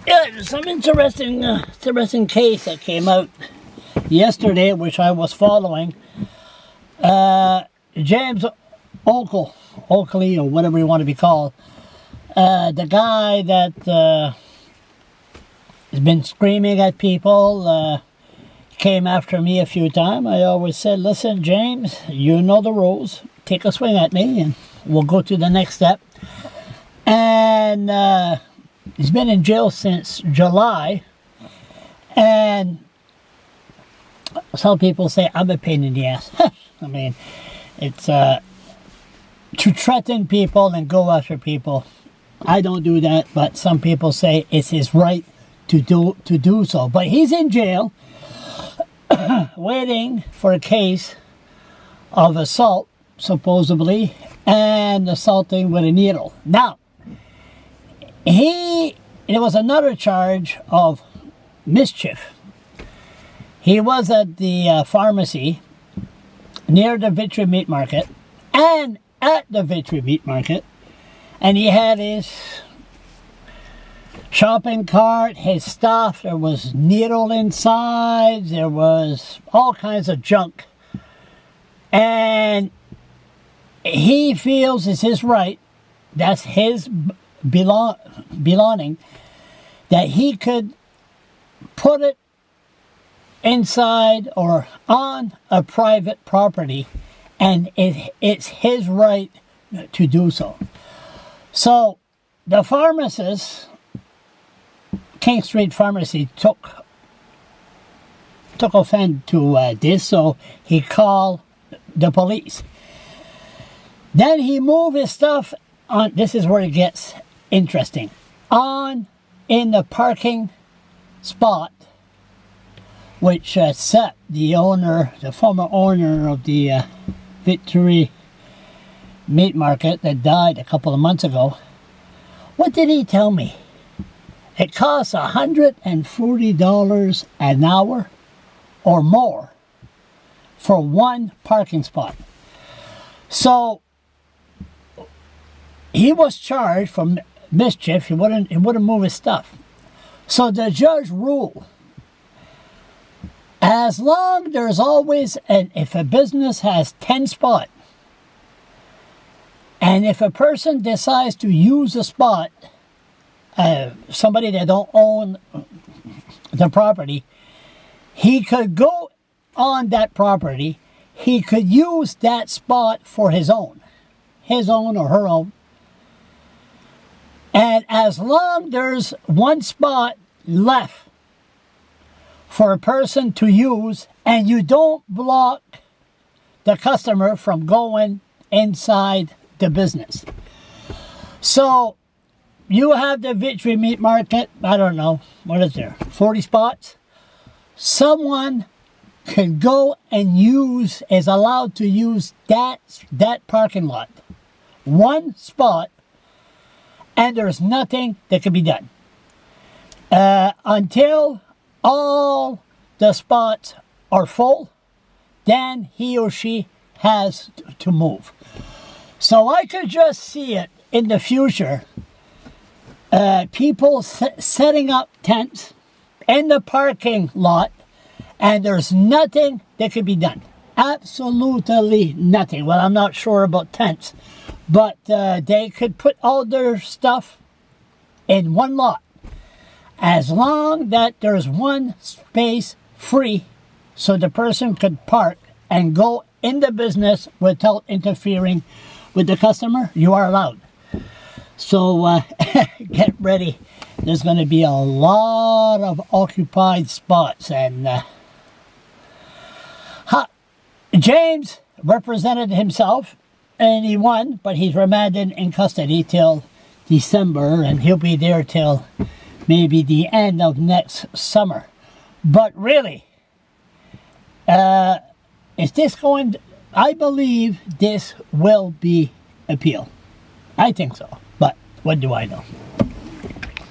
Yeah, there's some interesting case that came out yesterday, which I was following. James Oickle, or whatever you want to be called, the guy that has been screaming at people, came after me a few times. I always said, listen, James, you know the rules. Take a swing at me and we'll go to the next step. And he's been in jail since July. And some people say I'm a pain in the ass. I mean, it's to threaten people and go after people. I don't do that, but some people say it's his right to do so. But he's in jail waiting for a case of assault, supposedly, and assaulting with a needle. Now, there was another charge of mischief. He was at the pharmacy near the Victory Meat Market and at the Victory Meat Market, and he had his shopping cart, his stuff. There was needle inside, there was all kinds of junk, and he feels it's his right, that's his belonging, that he could put it inside or on a private property, and it's his right to do so. So the pharmacist, King Street Pharmacy, took offense to this, so he called the police. Then he moved his stuff on, this is where it gets interesting, in the parking spot, which set the former owner of the Victory Meat Market that died a couple of months ago. What did he tell me? It costs $140 an hour or more for one parking spot. So he was charged for mischief. He wouldn't move his stuff. So the judge ruled, as long there's always, if a business has 10 spots, and if a person decides to use a spot, somebody that don't own the property, he could go on that property, he could use that spot for his own or her own. And as long there's one spot left for a person to use, and you don't block the customer from going inside the business. So you have the Victory Meat Market, I don't know, what is there, 40 spots? Someone can go and is allowed to use that parking lot, one spot, and there's nothing that can be done until all the spots are full. Then he or she has to move. So I could just see it in the future, people setting up tents in the parking lot, and there's nothing that can be done. Absolutely nothing. Well, I'm not sure about tents, but they could put all their stuff in one lot, as long that there's one space free so the person could park and go in the business without interfering with the customer. You are allowed. So get ready. There's going to be a lot of occupied spots, and James represented himself and he won, but he's remanded in custody till December, and he'll be there till maybe the end of next summer. But really, is this going to, I believe this will be appealed. I think so, but what do I know?